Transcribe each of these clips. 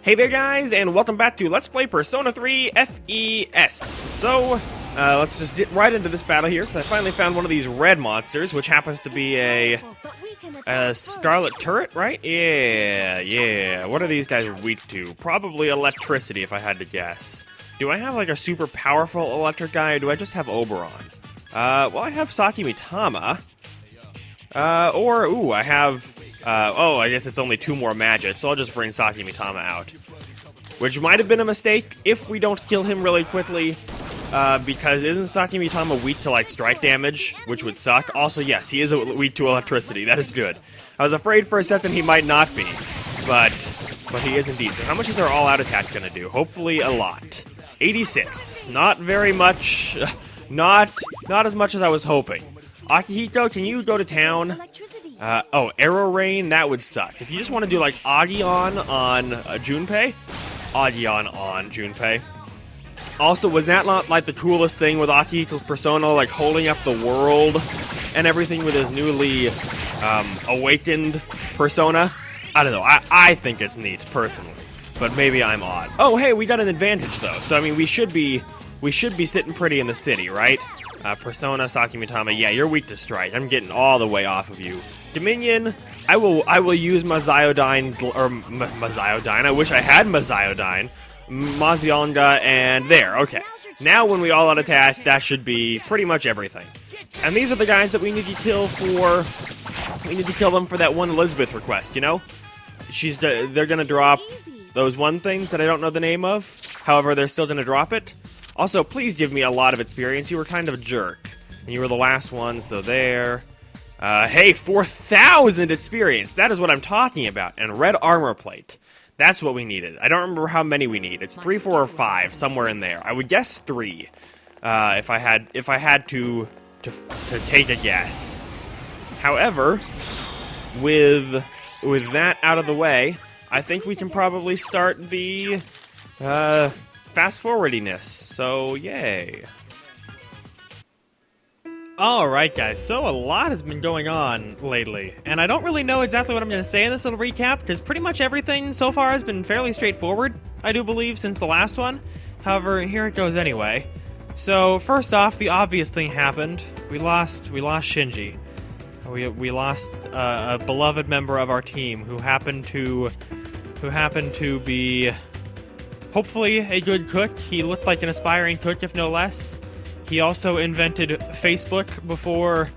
Hey there guys, and welcome back to Let's Play Persona 3 FES. So, let's just get right into this battle here, because I finally found one of these red monsters, which happens to be a scarlet turret, right? Yeah. What are these guys weak to? Probably electricity, if I had to guess. Do I have like a super powerful electric guy, or do I just have Oberon? Well, I have Saki Mitama. I have... I guess it's only 2 more magic, so I'll just bring Saki Mitama out. Which might have been a mistake if we don't kill him really quickly, because isn't Saki Mitama weak to, like, strike damage, which would suck? Also, yes, he is weak to electricity. That is good. I was afraid for a second he might not be, but he is indeed. So how much is our all-out attack gonna do? Hopefully a lot. 86. Not very much. Not as much as I was hoping. Akihito, can you go to town? Arrow Rain, that would suck. If you just want to do, like, Agion on Junpei? Agion on Junpei. Also, was that not, like, the coolest thing with Akihito's persona, like, holding up the world and everything with his newly, awakened persona? I don't know, I think it's neat, personally. But maybe I'm odd. Oh, hey, we got an advantage, though. So, I mean, we should be sitting pretty in the city, right? Persona, Saki Mitama, yeah, you're weak to strike. I'm getting all the way off of you. Dominion, I will use Maziodyne, or Maziodyne, I wish I had Maziodyne, Mazionga, and there, okay. Now when we all out attack, that should be pretty much everything. And these are the guys that we need to kill them for that one Elizabeth request, you know? They're gonna drop those one things that I don't know the name of, however, they're still gonna drop it. Also, please give me a lot of experience, you were kind of a jerk. And you were the last one, so there... hey, 4,000 experience! That is what I'm talking about. And red armor plate. That's what we needed. I don't remember how many we need. It's 3, 4, or 5, somewhere in there. I would guess 3. If I had to take a guess. However, with that out of the way, I think we can probably start the fast-forwardiness. So, yay. Alright guys, so a lot has been going on lately, and I don't really know exactly what I'm going to say in this little recap, because pretty much everything so far has been fairly straightforward, I do believe, since the last one. However, here it goes anyway. So, first off, the obvious thing happened. We lost Shinji. We lost a beloved member of our team who happened to be hopefully a good cook. He looked like an aspiring cook, if no less. He also invented Facebook before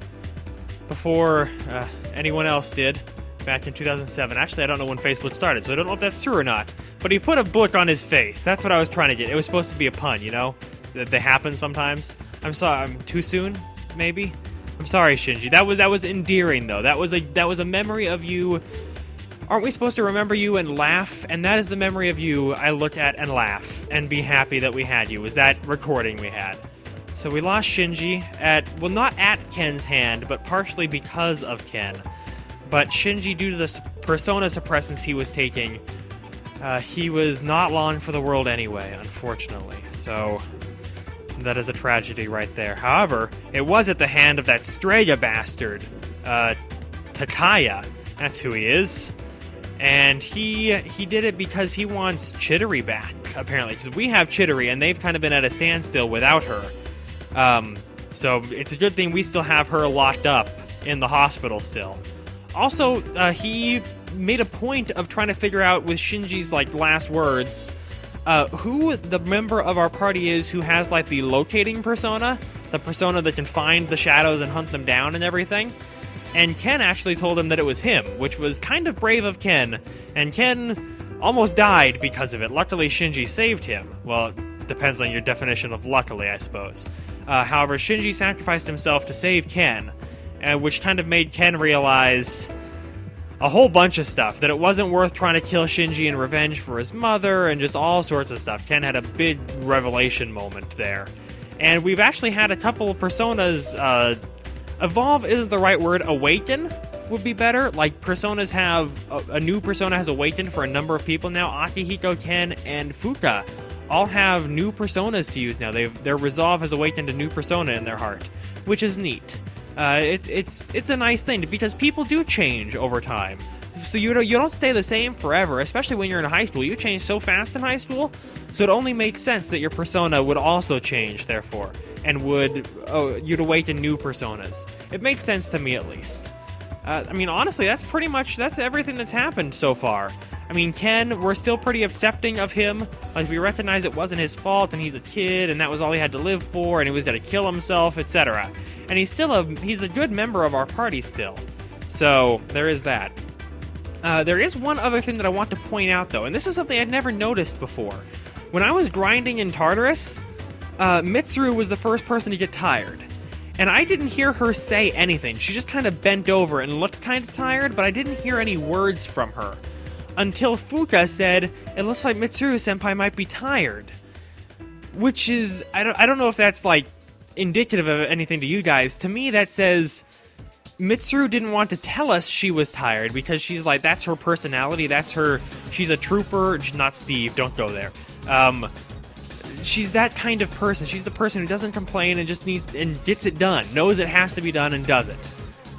anyone else did, back in 2007. Actually, I don't know when Facebook started, so I don't know if that's true or not. But he put a book on his face. That's what I was trying to get. It was supposed to be a pun, you know? They happen sometimes. I'm sorry, I'm too soon, maybe? I'm sorry, Shinji. That was endearing, though. That was a memory of you. Aren't we supposed to remember you and laugh? And that is the memory of you I look at and laugh and be happy that we had you. Was that recording we had? So we lost Shinji well, not at Ken's hand, but partially because of Ken. But Shinji, due to the persona suppressants he was taking, he was not long for the world anyway, unfortunately. So that is a tragedy right there. However, it was at the hand of that Strega bastard, Takaya. That's who he is. And he did it because he wants Chidori back, apparently. Because we have Chidori, and they've kind of been at a standstill without her. So it's a good thing we still have her locked up in the hospital still. Also, he made a point of trying to figure out with Shinji's, like, last words, who the member of our party is who has, like, the locating persona, the persona that can find the shadows and hunt them down and everything. And Ken actually told him that it was him, which was kind of brave of Ken, and Ken almost died because of it. Luckily, Shinji saved him. Well, it depends on your definition of luckily, I suppose. However, Shinji sacrificed himself to save Ken, which kind of made Ken realize a whole bunch of stuff, that it wasn't worth trying to kill Shinji in revenge for his mother, and just all sorts of stuff. Ken had a big revelation moment there. And we've actually had a couple of personas, evolve isn't the right word, awaken would be better. Like, personas have, a new persona has awakened for a number of people now. Akihiko, Ken, and Fuka all have new personas to use now. Their resolve has awakened a new persona in their heart, which is neat. It's a nice thing, because people do change over time. So you don't stay the same forever, especially when you're in high school. You change so fast in high school, so it only makes sense that your persona would also change, therefore, and you'd awaken new personas. It makes sense to me, at least. I mean, honestly, that's everything that's happened so far. I mean, Ken, we're still pretty accepting of him. Like, we recognize it wasn't his fault, and he's a kid, and that was all he had to live for, and he was going to kill himself, etc. And he's a good member of our party still. So, there is that. There is one other thing that I want to point out, though, and this is something I'd never noticed before. When I was grinding in Tartarus, Mitsuru was the first person to get tired. And I didn't hear her say anything. She just kind of bent over and looked kind of tired, but I didn't hear any words from her. Until Fuka said, "It looks like Mitsuru-senpai might be tired." Which is, I don't know if that's, like, indicative of anything to you guys. To me, that says Mitsuru didn't want to tell us she was tired because she's like, that's her personality, she's a trooper, not Steve, don't go there. She's that kind of person. She's the person who doesn't complain and just gets it done, knows it has to be done and does it.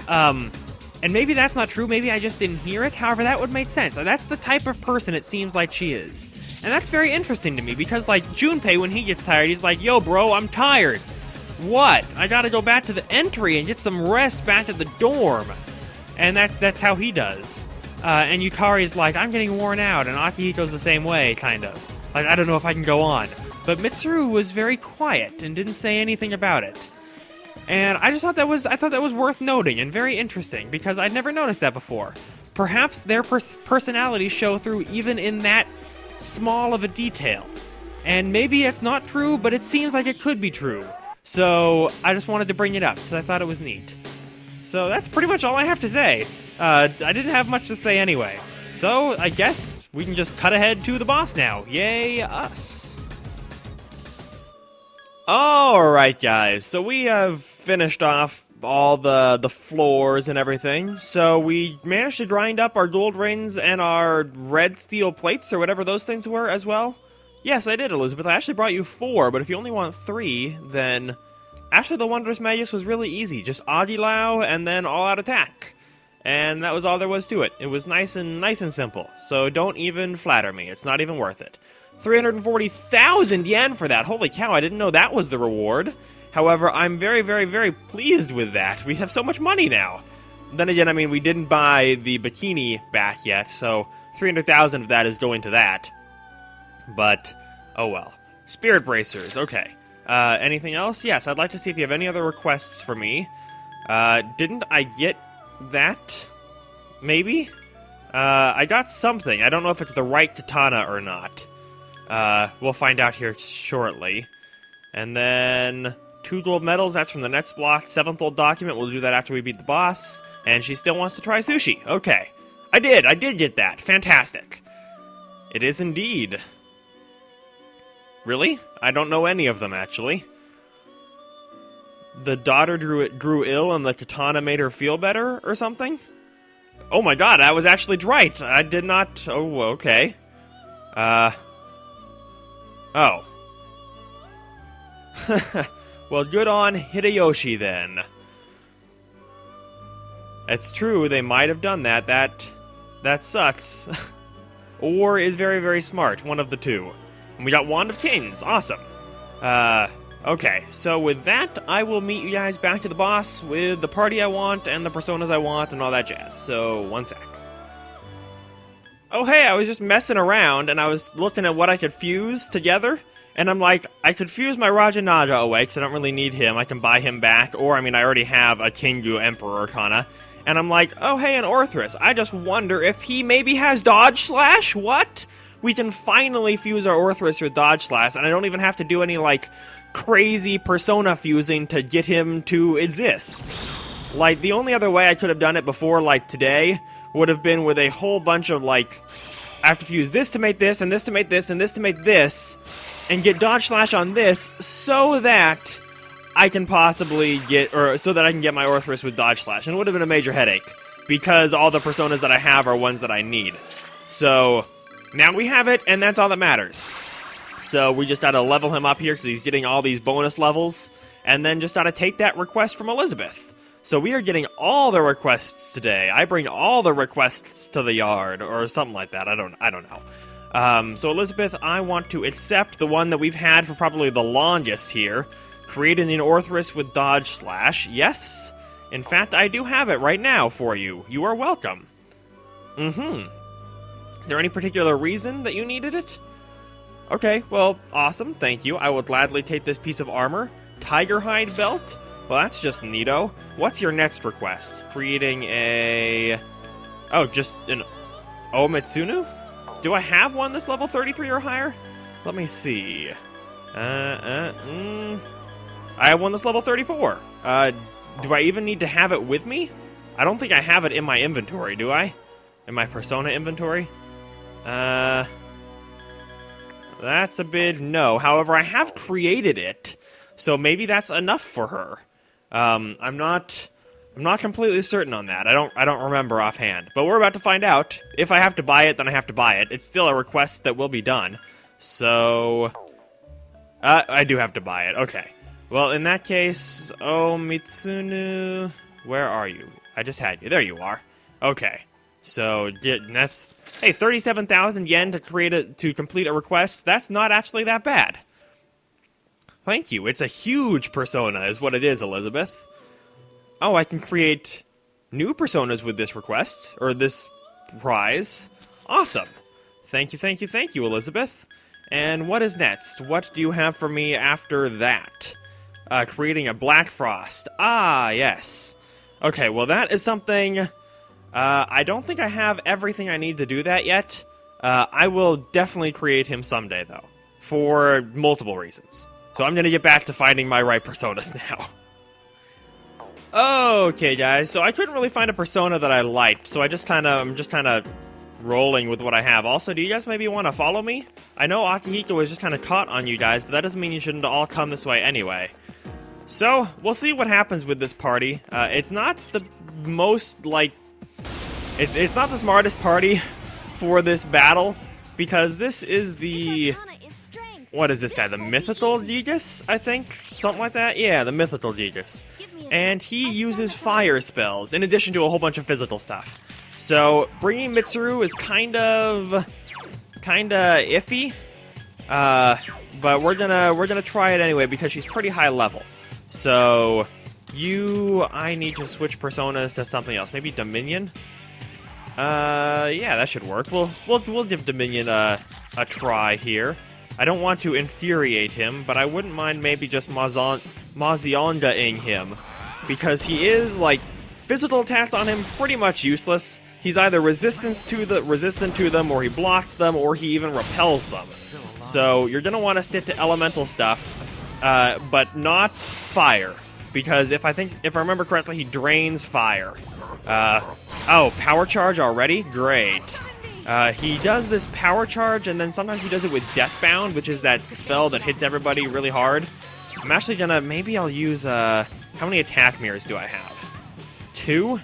And maybe that's not true, maybe I just didn't hear it, however, that would make sense. That's the type of person it seems like she is. And that's very interesting to me, because, like, Junpei, when he gets tired, he's like, "Yo, bro, I'm tired." What? I gotta go back to the entry and get some rest back at the dorm. And that's how he does. And Yukari's like, "I'm getting worn out," and Akihiko's the same way, kind of. Like, I don't know if I can go on. But Mitsuru was very quiet and didn't say anything about it. And I thought that was worth noting and very interesting, because I'd never noticed that before. Perhaps their personalities show through even in that small of a detail. And maybe it's not true, but it seems like it could be true. So I just wanted to bring it up, because I thought it was neat. So that's pretty much all I have to say. I didn't have much to say anyway. So I guess we can just cut ahead to the boss now. Yay, us. Alright, guys, so we have finished off all the floors and everything. So we managed to grind up our gold rings and our red steel plates, or whatever those things were, as well. Yes, I did, Elizabeth. I actually brought you 4, but if you only want 3, then actually the Wondrous Magus was really easy. Just Agilao and then all-out attack. And that was all there was to it. It was nice and simple. So don't even flatter me. It's not even worth it. 340,000 yen for that. Holy cow, I didn't know that was the reward. However, I'm very, very, very pleased with that. We have so much money now. Then again, I mean, we didn't buy the bikini back yet, so 300,000 of that is going to that. But, oh well. Spirit bracers, okay. Anything else? Yes, I'd like to see if you have any other requests for me. Didn't I get that? Maybe? I got something. I don't know if it's the right katana or not. We'll find out here shortly. And then 2 gold medals, that's from the next block. 7th gold document, we'll do that after we beat the boss. And she still wants to try sushi. Okay. I did get that. Fantastic. It is indeed. Really? I don't know any of them, actually. The daughter grew ill and the katana made her feel better, or something? Oh my god, I was actually right. I did not... Oh, okay. Oh. Well, good on Hideyoshi, then. It's true, they might have done that. That sucks. Or is very, very smart. One of the two. And we got Wand of Kings. Awesome. Okay, so with that, I will meet you guys back to the boss with the party I want and the personas I want and all that jazz. So, one sec. Oh, hey, I was just messing around and I was looking at what I could fuse together. And I'm like, I could fuse my Rajanaga away because I don't really need him. I can buy him back. Or, I mean, I already have a Kingu Emperor Arcana. And I'm like, oh, hey, an Orthrus. I just wonder if he maybe has Dodge Slash? What? We can finally fuse our Orthrus with Dodge Slash, and I don't even have to do any, like, crazy persona fusing to get him to exist. Like, the only other way I could have done it before, like, today, would have been with a whole bunch of, like, I have to fuse this to make this, and this to make this, and this to make this, and get Dodge Slash on this, so that I can possibly get, or so that I can get my Orthrus with Dodge Slash, and it would have been a major headache, because all the personas that I have are ones that I need. So... now we have it, and that's all that matters. So we just gotta level him up here, because he's getting all these bonus levels, and then just gotta take that request from Elizabeth. So we are getting all the requests today. I bring all the requests to the yard, or something like that. I don't know. So Elizabeth, I want to accept the one that we've had for probably the longest here. Create an Orthrus with dodge slash. Yes. In fact, I do have it right now for you. You are welcome. Is there any particular reason that you needed it? Okay, well, awesome. Thank you. I will gladly take this piece of armor. Tiger hide belt? Well, that's just neato. What's your next request? Creating a... Oh, just an Omitsunu? Do I have one that's level 33 or higher? Let me see. I have one that's level 34. Do I even need to have it with me? I don't think I have it in my inventory, do I? In my Persona inventory? That's a big no. However, I have created it, so maybe that's enough for her. I'm not completely certain on that. I don't remember offhand, but we're about to find out. If I have to buy it, then I have to buy it. It's still a request that will be done. So, I do have to buy it. Okay. Well, in that case, oh Mitsunu, where are you? I just had you. There you are. Okay. So, that's 37,000 yen to complete a request. That's not actually that bad. Thank you. It's a huge persona, is what it is, Elizabeth. Oh, I can create new personas with this request, or this prize. Awesome. Thank you, Elizabeth. And what is next? What do you have for me after that? Creating a Black Frost. Ah, yes. Okay, well that is something... I don't think I have everything I need to do that yet. I will definitely create him someday, though. For multiple reasons. So I'm gonna get back to finding my right personas now. Okay, guys, so I couldn't really find a persona that I liked, so I'm just kind of rolling with what I have. Also, do you guys maybe want to follow me? I know Akihiko was just kind of caught on you guys, but that doesn't mean you shouldn't all come this way anyway. So, we'll see what happens with this party. It's not the most, like... It's not the smartest party for this battle, because this is the... What is this guy? The Mythical Gigas, I think? Something like that? Yeah, the Mythical Gigas. And he uses fire spells, in addition to a whole bunch of physical stuff. So, bringing Mitsuru is kind of iffy. But we're gonna try it anyway, because she's pretty high level. So, I need to switch personas to something else. Maybe Dominion? Yeah, that should work. We'll give Dominion a try here. I don't want to infuriate him, but I wouldn't mind maybe just Mazionga-ing him. Because he is, like, physical attacks on him pretty much useless. He's either resistant to them, or he blocks them, or he even repels them. So you're gonna want to stick to elemental stuff, but not fire. Because if I remember correctly, he drains fire. Oh, power charge already? Great. He does this power charge, and then sometimes he does it with Deathbound, which is that spell that hits everybody really hard. I'm actually gonna, maybe I'll use, how many attack mirrors do I have? 2?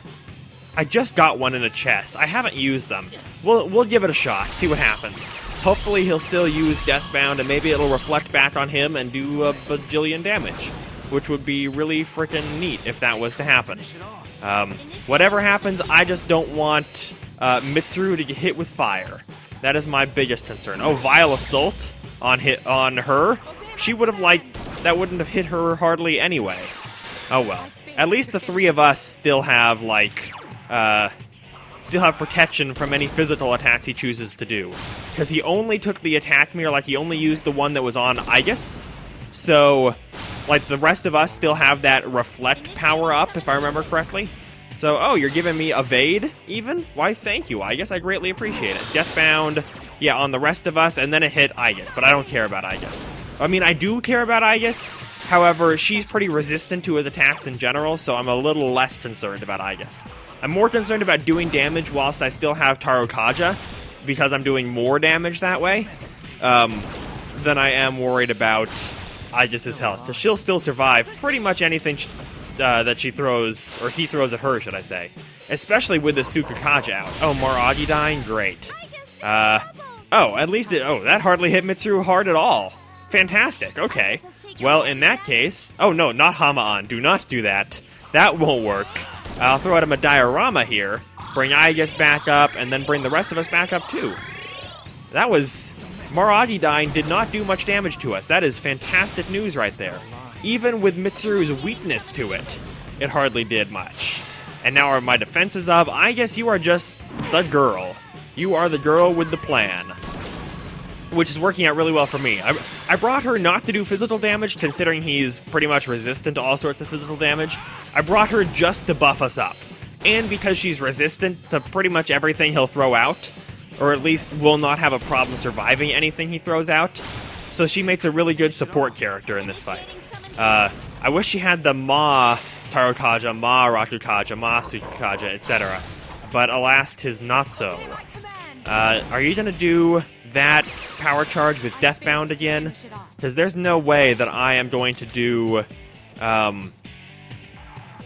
I just got one in a chest. I haven't used them. We'll give it a shot, see what happens. Hopefully he'll still use Deathbound, and maybe it'll reflect back on him and do a bajillion damage. Which would be really freaking neat if that was to happen. Whatever happens, I just don't want Mitsuru to get hit with fire. That is my biggest concern. Oh, Vile Assault on her? She would have, that wouldn't have hit her hardly anyway. Oh well. At least the three of us still have, protection from any physical attacks he chooses to do. Because he only took the attack mirror, he only used the one that was on Aegis. So... the rest of us still have that reflect power up, if I remember correctly. So, oh, you're giving me evade, even? Why, thank you, Aegis. I greatly appreciate it. Deathbound, yeah, on the rest of us, and then it hit Aegis, but I don't care about Aegis. I mean, I do care about Aegis, however, she's pretty resistant to his attacks in general, so I'm a little less concerned about Aegis. I'm more concerned about doing damage whilst I still have Tarokaja, because I'm doing more damage that way, than I am worried about Aegis' health, because she'll still survive pretty much anything that she throws, or he throws at her, should I say. Especially with the Sukakaja out. Oh, Maragi dying? Great. Oh, at least that hardly hit Mitsuru hard at all. Fantastic, okay. Well, in that case... Oh, no, not Hama-on. Do not do that. That won't work. I'll throw at him a diorama here, bring Aegis back up, and then bring the rest of us back up too. That was... Maragidine did not do much damage to us. That is fantastic news right there. Even with Mitsuru's weakness to it, it hardly did much. And now my defense is up. I guess you are just the girl. You are the girl with the plan. Which is working out really well for me. I brought her not to do physical damage, considering he's pretty much resistant to all sorts of physical damage. I brought her just to buff us up. And because she's resistant to pretty much everything he'll throw out, or at least will not have a problem surviving anything he throws out. So she makes a really good support character in this fight. I wish she had the Ma Tarokaja, Ma Rakukaja, Ma Tsukukaja, etc. But alas, 'tis not so. Are you gonna do that power charge with Deathbound again? Because there's no way that I am going to do...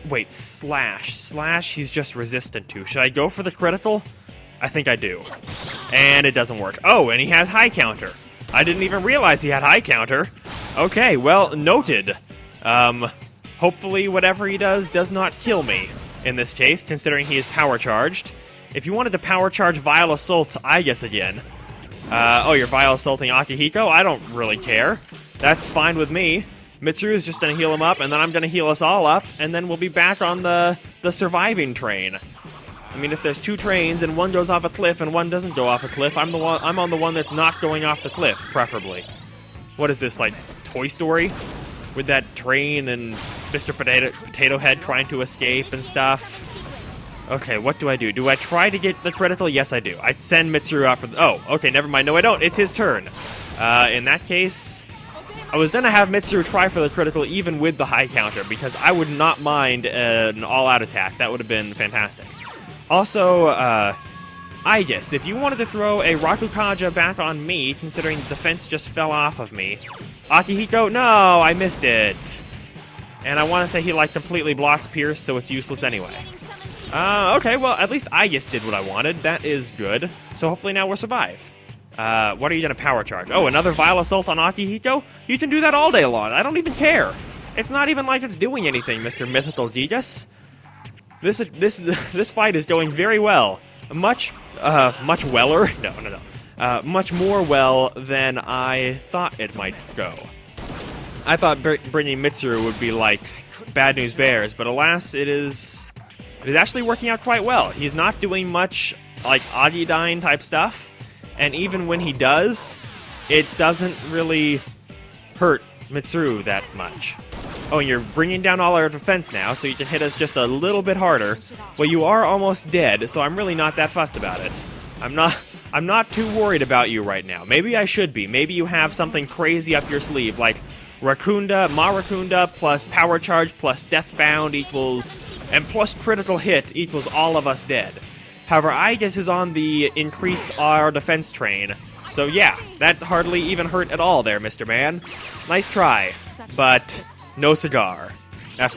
wait, Slash. Slash he's just resistant to. Should I go for the critical? I think I do. And it doesn't work. Oh, and he has high counter. I didn't even realize he had high counter. Okay, well, noted. Hopefully whatever he does not kill me in this case, considering he is power charged. If you wanted to power charge Vile Assault, I guess again. Oh, you're Vile Assaulting Akihiko? I don't really care. That's fine with me. Mitsuru's just gonna heal him up, and then I'm gonna heal us all up, and then we'll be back on the surviving train. I mean, if there's two trains and one goes off a cliff and one doesn't go off a cliff, I'm on the one that's not going off the cliff, preferably. What is this, like Toy Story? With that train and Mr. Potato Head trying to escape and stuff. Okay, what do? Do I try to get the critical? Yes, I do. I send Mitsuru out for the... Oh, okay, never mind. No, I don't. It's his turn. In that case, I was gonna have Mitsuru try for the critical even with the high counter, because I would not mind an all-out attack. That would have been fantastic. Also, Aegis, if you wanted to throw a Rakukaja back on me, considering the defense just fell off of me. Akihiko, no, I missed it. And I want to say he, like, completely blocks Pierce, so it's useless anyway. Okay, well, at least Aegis did what I wanted. That is good. So hopefully now we'll survive. What are you going to power charge? Oh, another Vile Assault on Akihiko? You can do that all day long. I don't even care. It's not even like it's doing anything, Mr. Mythical Gigas. This fight is going very well. Much weller. No. Much more well than I thought it might go. I thought bringing Mitsuru would be like Bad News Bears, but alas, it is actually working out quite well. He's not doing much like Agidine type stuff, and even when he does, it doesn't really hurt Mitsuru that much. Oh, and you're bringing down all our defense now, so you can hit us just a little bit harder. Well, you are almost dead, so I'm really not that fussed about it. I'm not too worried about you right now. Maybe I should be. Maybe you have something crazy up your sleeve, like Rakunda, Marakunda plus Power Charge plus Deathbound equals, and plus Critical Hit equals all of us dead. However, Aegis is on the increase our defense train, so yeah, that hardly even hurt at all there, Mr. Man. Nice try, but... no cigar.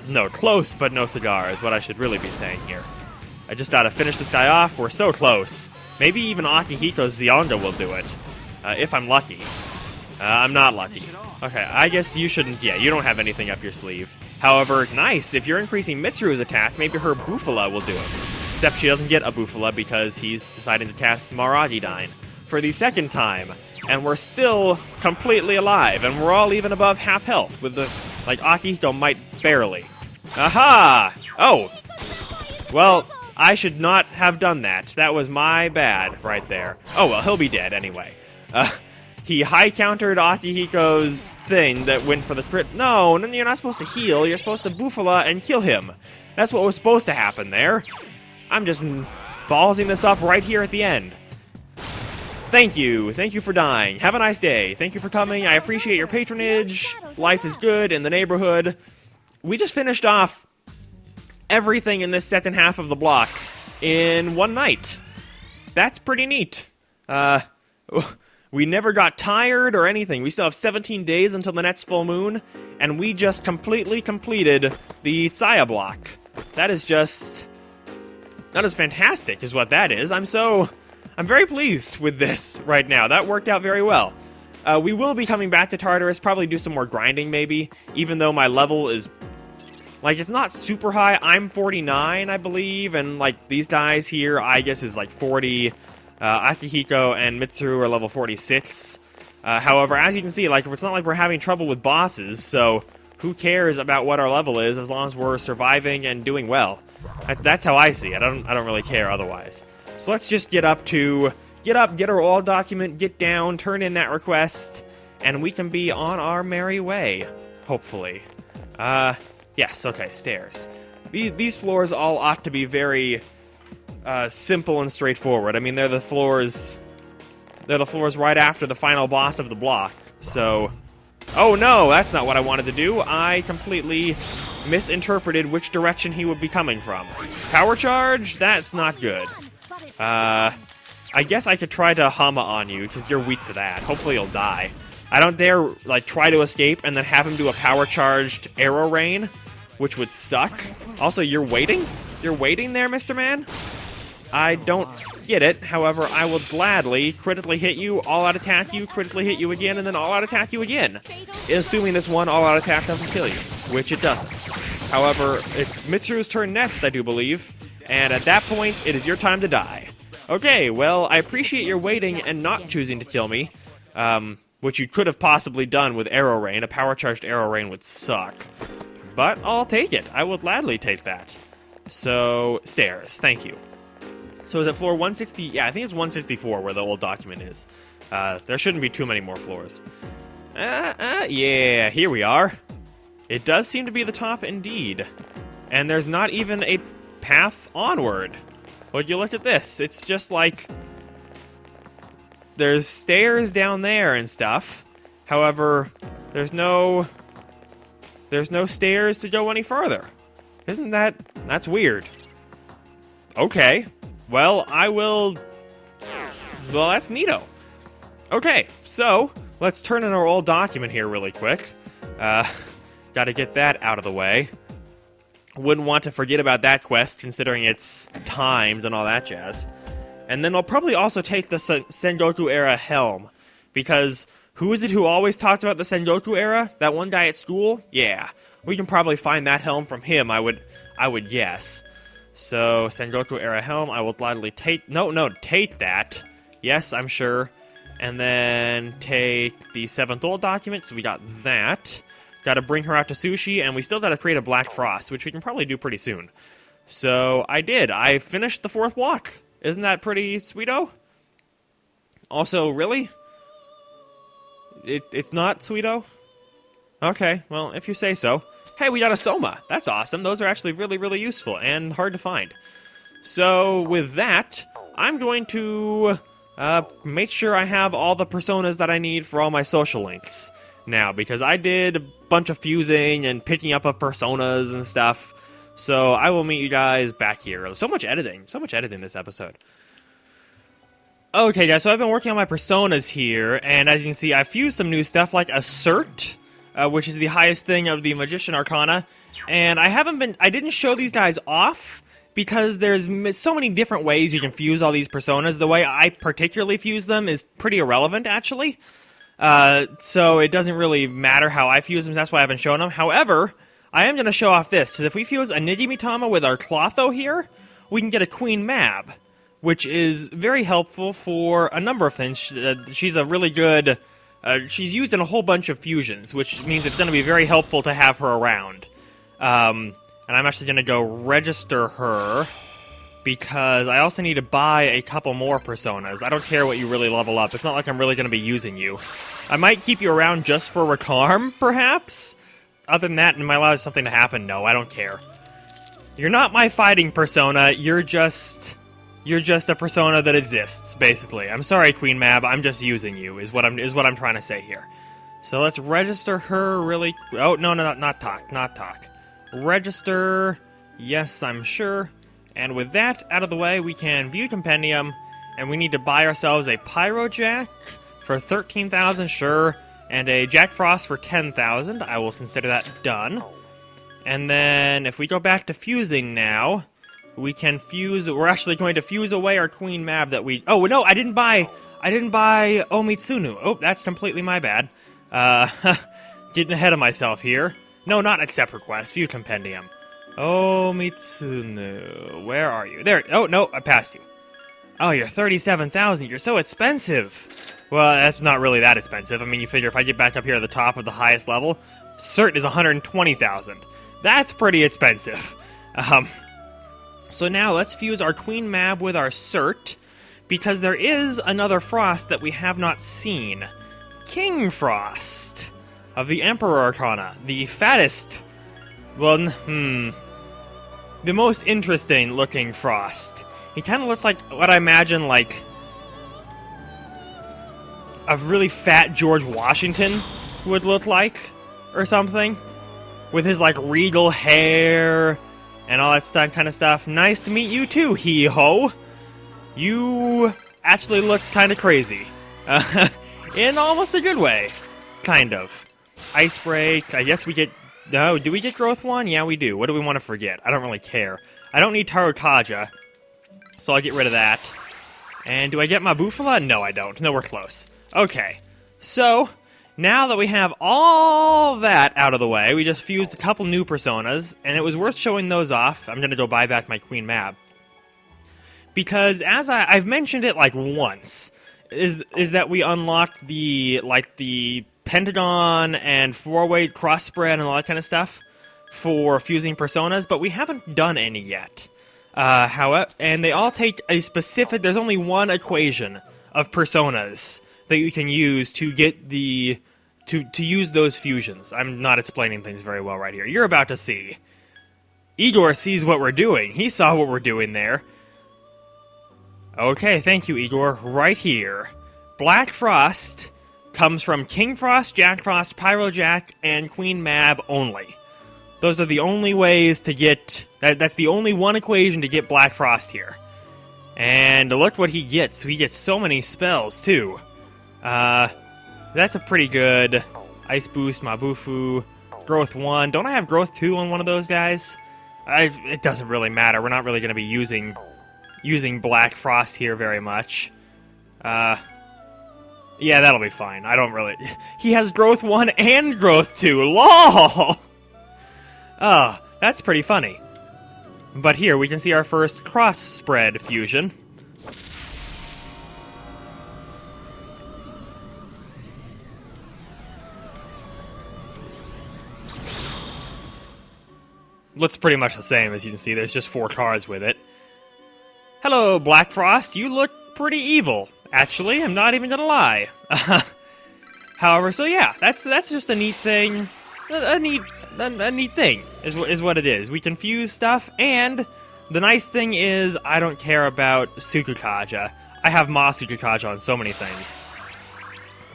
No, close, but no cigar is what I should really be saying here. I just gotta finish this guy off. We're so close. Maybe even Akihiko's Zionga will do it. If I'm lucky. I'm not lucky. Okay, I guess you shouldn't... yeah, you don't have anything up your sleeve. However, nice. If you're increasing Mitsuru's attack, maybe her Bufala will do it. Except she doesn't get a Bufala because he's deciding to cast Maragidine for the second time. And we're still completely alive, and we're all even above half health with the... like, Akihiko might barely. Aha! Oh! Well, I should not have done that. That was my bad right there. Oh, well, he'll be dead anyway. He high-countered Akihiko's thing that went for the crit... No, you're not supposed to heal. You're supposed to Bufala and kill him. That's what was supposed to happen there. I'm just ballsing this up right here at the end. Thank you. Thank you for dying. Have a nice day. Thank you for coming. I appreciate your patronage. Life is good in the neighborhood. We just finished off everything in this second half of the block in one night. That's pretty neat. We never got tired or anything. We still have 17 days until the next full moon, and we just completely completed the Tsaya block. That is fantastic, is what that is. I'm very pleased with this right now. That worked out very well. We will be coming back to Tartarus, probably do some more grinding maybe, even though my level is Like, it's not super high. I'm 49, I believe, and, like, these guys here, I guess, is, like, 40. Akihiko and Mitsuru are level 46. However, as you can see, like, it's not like we're having trouble with bosses, so who cares about what our level is as long as we're surviving and doing well. That's how I see it. I don't really care otherwise. So let's just get up, get our all document, get down, turn in that request, and we can be on our merry way, hopefully. Yes, okay, stairs. These floors all ought to be very simple and straightforward. I mean, they're the floors right after the final boss of the block. So, oh no, that's not what I wanted to do. I completely misinterpreted which direction he would be coming from. Power charge? That's not good. I guess I could try to Hama on you, because you're weak to that. Hopefully you'll die. I don't dare, like, try to escape and then have him do a power-charged arrow rain, which would suck. Also, you're waiting? You're waiting there, Mr. Man? I don't get it. However, I will gladly critically hit you, all-out attack you, critically hit you again, and then all-out attack you again. Assuming this one all-out attack doesn't kill you, which it doesn't. However, it's Mitsuru's turn next, I do believe, and at that point, it is your time to die. Okay, well, I appreciate your waiting and not choosing to kill me, which you could have possibly done with Arrow Rain. A power-charged Arrow Rain would suck. But I'll take it. I will gladly take that. So, stairs. Thank you. So is it floor 160? Yeah, I think it's 164 where the old document is. There shouldn't be too many more floors. Yeah, here we are. It does seem to be the top indeed. And there's not even a path onward. Would you look at this? It's just like there's stairs down there and stuff. However, there's no stairs to go any further. Isn't that's weird. Okay. Well, well, that's neato. Okay, so let's turn in our old document here really quick. Gotta get that out of the way. Wouldn't want to forget about that quest, considering it's timed and all that jazz. And then I'll probably also take the Sengoku era helm, because who is it who always talks about the Sengoku era? That one guy at school? Yeah, we can probably find that helm from him, I would guess. So, Sengoku era helm, I will gladly take... No, take that. Yes, I'm sure. And then take the 7th old document, so we got that. Gotta bring her out to sushi, and we still gotta create a Black Frost, which we can probably do pretty soon. So, I did. I finished the 4th walk. Isn't that pretty sweeto? Also, really? It's not sweeto? Okay, well, if you say so. Hey, we got a Soma. That's awesome. Those are actually really, really useful and hard to find. So, with that, I'm going to make sure I have all the personas that I need for all my social links now, because I did a bunch of fusing and picking up of personas and stuff. So, I will meet you guys back here. So much editing this episode. Okay, guys, so I've been working on my personas here, and as you can see, I fused some new stuff like Assert, which is the highest thing of the Magician Arcana, and I didn't show these guys off, because there's so many different ways you can fuse all these personas. The way I particularly fuse them is pretty irrelevant, actually, so it doesn't really matter how I fuse them, that's why I haven't shown them. However, I am going to show off this, because if we fuse a Nijimitama with our Clotho here, we can get a Queen Mab, which is very helpful for a number of things. She's a really good... she's used in a whole bunch of fusions, which means it's going to be very helpful to have her around. And I'm actually going to go register her, because I also need to buy a couple more personas. I don't care what you really level up. It's not like I'm really going to be using you. I might keep you around just for Rakarm, perhaps? Other than that, am I allowed something to happen? No, I don't care. You're not my fighting persona, you're just a persona that exists, basically. I'm sorry, Queen Mab, I'm just using you, is what I'm trying to say here. So let's register her really... Oh, no, not talk. Register, yes, I'm sure. And with that out of the way, we can view Compendium, and we need to buy ourselves a Pyro Jack for 13,000, sure, and a Jack Frost for 10,000. I will consider that done. And then, if we go back to fusing now... We can fuse... We're actually going to fuse away our Queen Mab that we... Oh, no, I didn't buy Omitsunu. Oh, that's completely my bad. Getting ahead of myself here. No, not accept request. View compendium. Oh, Mitsunu. Where are you? There. Oh, no, I passed you. Oh, you're 37,000. You're so expensive. Well, that's not really that expensive. I mean, you figure if I get back up here at the top of the highest level, cert is 120,000. That's pretty expensive. So now let's fuse our Queen Mab with our cert, because there is another Frost that we have not seen. King Frost of the Emperor Arcana, the fattest, well, the most interesting looking Frost. He kind of looks like what I imagine like a really fat George Washington would look like, or something, with his like regal hair and all that stuff, kind of stuff. Nice to meet you too, hee-ho. You actually look kind of crazy. In almost a good way. Kind of. Ice Break, I guess we get... No, do we get Growth 1? Yeah, we do. What do we want to forget? I don't really care. I don't need Tarukaja, so I'll get rid of that. And do I get my Bufala? No, I don't. No, we're close. Okay, so now that we have all that out of the way, we just fused a couple new personas, and it was worth showing those off. I'm going to go buy back my Queen Mab. Because as I've mentioned it like once, is that we unlocked the Pentagon and four-way cross spread and all that kind of stuff for fusing personas, but we haven't done any yet. However, and they all take a specific. There's only one equation of personas that you can use to get the to use those fusions. I'm not explaining things very well right here. You're about to see. Igor sees what we're doing. He saw what we're doing there. Okay, thank you, Igor. Right here. Black Frost comes from King Frost, Jack Frost, Pyro Jack, and Queen Mab only. Those are the only ways to get... That's the only one equation to get Black Frost here. And look what he gets. He gets so many spells, too. That's a pretty good Ice Boost, Mabufu, Growth 1. Don't I have Growth 2 on one of those guys? It doesn't really matter. We're not really going to be using Black Frost here very much. Yeah, that'll be fine. I don't really... He has Growth 1 and Growth 2. LOL! Oh, that's pretty funny. But here, we can see our first cross-spread fusion. Looks pretty much the same, as you can see. There's just 4 cards with it. Hello, Black Frost. You look pretty evil. Actually, I'm not even gonna lie. However, so yeah, that's just a neat thing. A neat thing is what it is. We can fuse stuff, and the nice thing is I don't care about Sukukaja. I have Ma Sukukaja on so many things.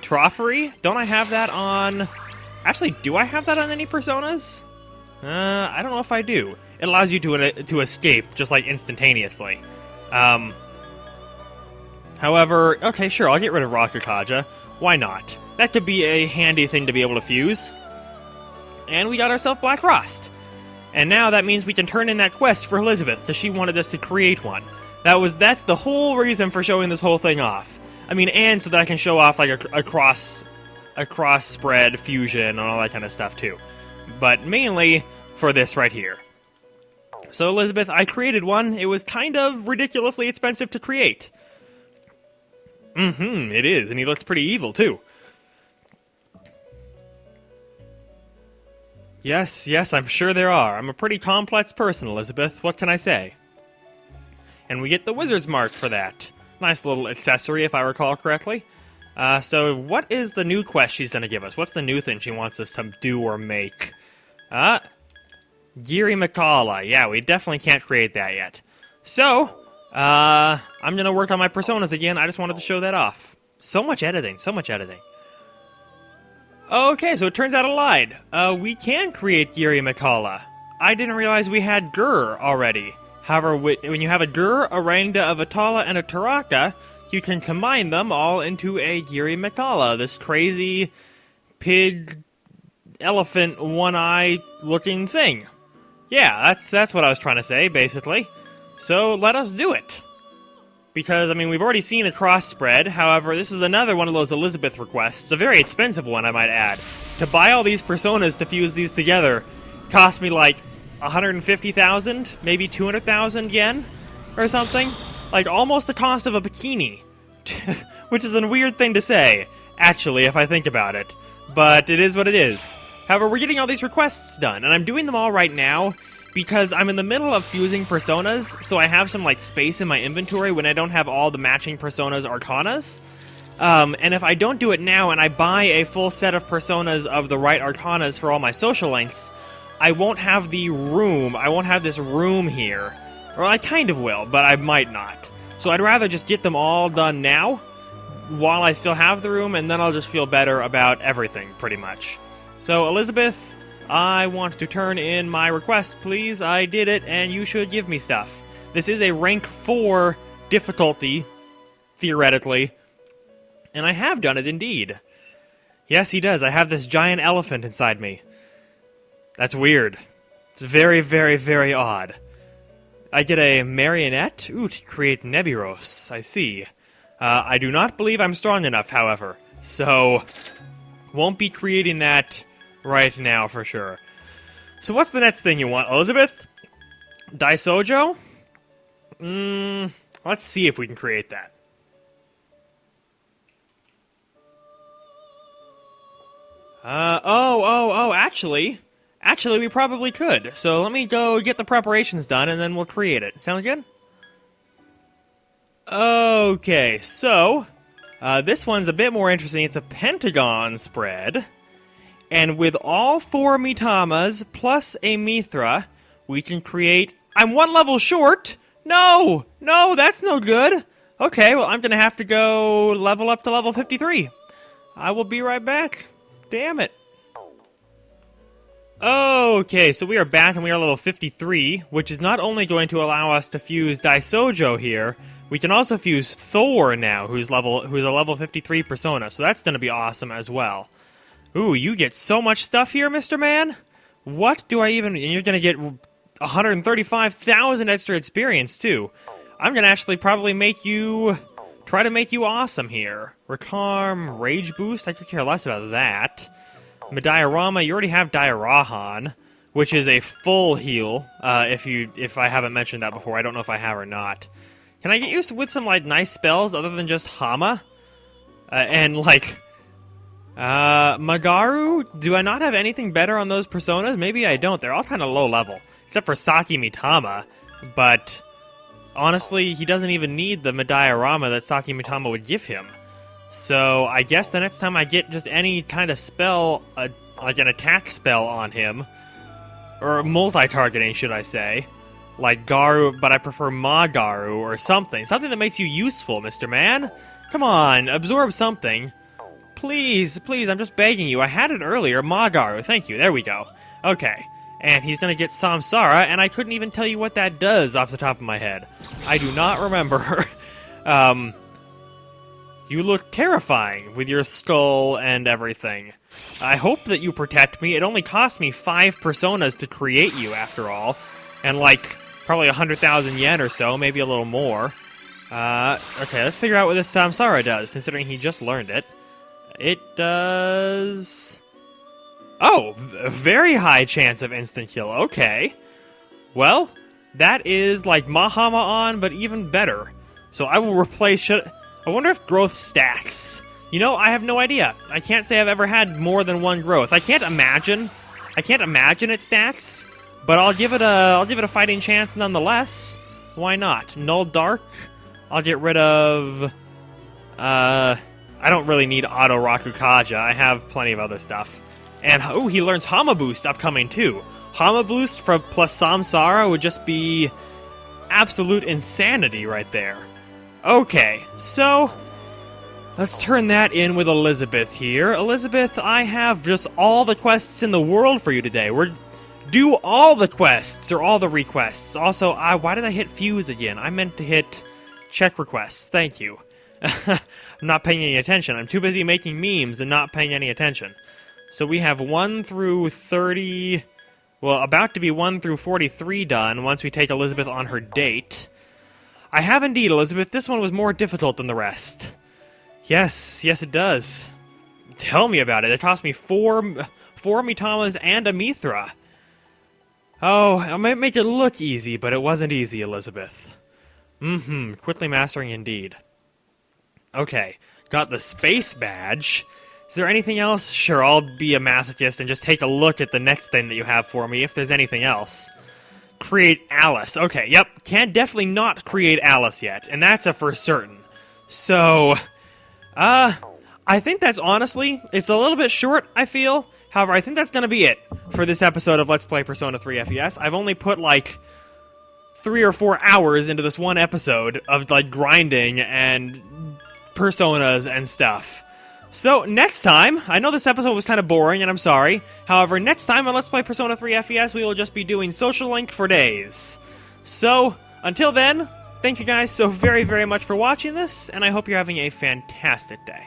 Troffery? Don't I have that on... Actually, do I have that on any personas? I don't know if I do. It allows you to escape, just like instantaneously. However, okay, sure, I'll get rid of Rakukaja. Why not? That could be a handy thing to be able to fuse. And we got ourselves Black Frost. And now that means we can turn in that quest for Elizabeth, because she wanted us to create one. That's the whole reason for showing this whole thing off. I mean, and so that I can show off like a cross-spread fusion and all that kind of stuff too. But mainly for this right here. So Elizabeth, I created one. It was kind of ridiculously expensive to create. It is, and he looks pretty evil, too. Yes, I'm sure there are. I'm a pretty complex person, Elizabeth. What can I say? And we get the Wizard's Mark for that. Nice little accessory, if I recall correctly. So what is the new quest she's going to give us? What's the new thing she wants us to do or make? Giri Makala. Yeah, we definitely can't create that yet. So... I'm gonna work on my personas again. I just wanted to show that off. So much editing, so much editing. Okay, so it turns out I lied. We can create Giri Makala. I didn't realize we had Gur already. However, when you have a Gur, a Rangda, a Vitala, and a Taraka, you can combine them all into a Giri Makala, this crazy pig, elephant, one-eye looking thing. Yeah, that's what I was trying to say, basically. So let us do it. Because, I mean, we've already seen a cross spread. However, this is another one of those Elizabeth requests. A very expensive one, I might add. To buy all these personas to fuse these together cost me like 150,000, maybe 200,000 yen or something. Like almost the cost of a bikini. Which is a weird thing to say, actually, if I think about it. But it is what it is. However, we're getting all these requests done, and I'm doing them all right now because I'm in the middle of fusing personas, so I have some like space in my inventory when I don't have all the matching personas arcanas. And if I don't do it now and I buy a full set of personas of the right arcanas for all my social links, I won't have the room, I won't have this room here. Or I kind of will, but I might not. So I'd rather just get them all done now, while I still have the room, and then I'll just feel better about everything, pretty much. So, Elizabeth, I want to turn in my request, please. I did it, and you should give me stuff. This is a rank 4 difficulty, theoretically. And I have done it, indeed. Yes, he does. I have this giant elephant inside me. That's weird. It's very, very, very odd. I get a marionette? Ooh, to create Nebiros. I see. I do not believe I'm strong enough, however. So, won't be creating that right now for sure. So what's the next thing you want, Elizabeth? Daisojo? Let's see if we can create that. Actually, we probably could. So let me go get the preparations done, and then we'll create it. Sound good? Okay, so, this one's a bit more interesting. It's a pentagon spread. And with all 4 Mitamas plus a Mithra, we can create... I'm 1 level short! No! No, that's no good! Okay, well, I'm gonna have to go level up to level 53. I will be right back. Damn it. Okay, so we are back and we are level 53, which is not only going to allow us to fuse Daisojo here, we can also fuse Thor now, who's a level 53 persona, so that's gonna be awesome as well. Ooh, you get so much stuff here, Mr. Man? What do I even... And you're gonna get 135,000 extra experience, too. I'm gonna actually probably make you... Try to make you awesome here. Recharm, Rage Boost, I could care less about that. Diorama, you already have Diarahan, which is a full heal, if I haven't mentioned that before. I don't know if I have or not. Can I get you with some, like, nice spells other than just Hama? Magaru? Do I not have anything better on those personas? Maybe I don't. They're all kind of low level. Except for Saki Mitama. But, honestly, he doesn't even need the Diorama that Saki Mitama would give him. So, I guess the next time I get just any kind of spell, like an attack spell on him, or multi-targeting, should I say, like Garu, but I prefer Magaru or something. Something that makes you useful, Mr. Man. Come on, absorb something. Please, please, I'm just begging you. I had it earlier. Magaru, thank you. There we go. Okay. And he's gonna get Samsara, and I couldn't even tell you what that does off the top of my head. I do not remember. You look terrifying with your skull and everything. I hope that you protect me. It only cost me 5 personas to create you, after all. And, like, probably 100,000 yen or so, maybe a little more. Okay, let's figure out what this Samsara does, considering he just learned it. It does... Oh, a very high chance of instant kill. Okay. Well, that is like Mahama on, but even better. So I will replace... I wonder if growth stacks. You know, I have no idea. I can't say I've ever had more than 1 growth. I can't imagine it stacks, but I'll give it a fighting chance nonetheless. Why not? Null Dark. I'll get rid of... I don't really need Auto Rakukaja. I have plenty of other stuff. And, oh, he learns Hama Boost upcoming, too. Hama Boost plus Samsara would just be absolute insanity right there. Okay, so let's turn that in with Elizabeth here. Elizabeth, I have just all the quests in the world for you today. Do all the quests, or all the requests. Also, why did I hit Fuse again? I meant to hit Check Requests. Thank you. I'm not paying any attention. I'm too busy making memes and not paying any attention. So we have 1 through 30... Well, about to be 1 through 43 done once we take Elizabeth on her date. I have indeed, Elizabeth. This one was more difficult than the rest. Yes, it does. Tell me about it. It cost me four Mitamas and a Mithra. Oh, I might make it look easy, but it wasn't easy, Elizabeth. Quickly mastering indeed. Okay, got the space badge. Is there anything else? Sure, I'll be a masochist and just take a look at the next thing that you have for me, if there's anything else. Create Alice. Okay, yep, can't definitely not create Alice yet, and that's a for certain. So, I think that's honestly, it's a little bit short, I feel. However, I think that's gonna be it for this episode of Let's Play Persona 3 FES. I've only put, like, 3 or 4 hours into this one episode of, like, grinding and personas and stuff. So, next time, I know this episode was kind of boring, and I'm sorry. However, next time on Let's Play Persona 3 FES, we will just be doing Social Link for days. So, until then, thank you guys so very, very much for watching this, and I hope you're having a fantastic day.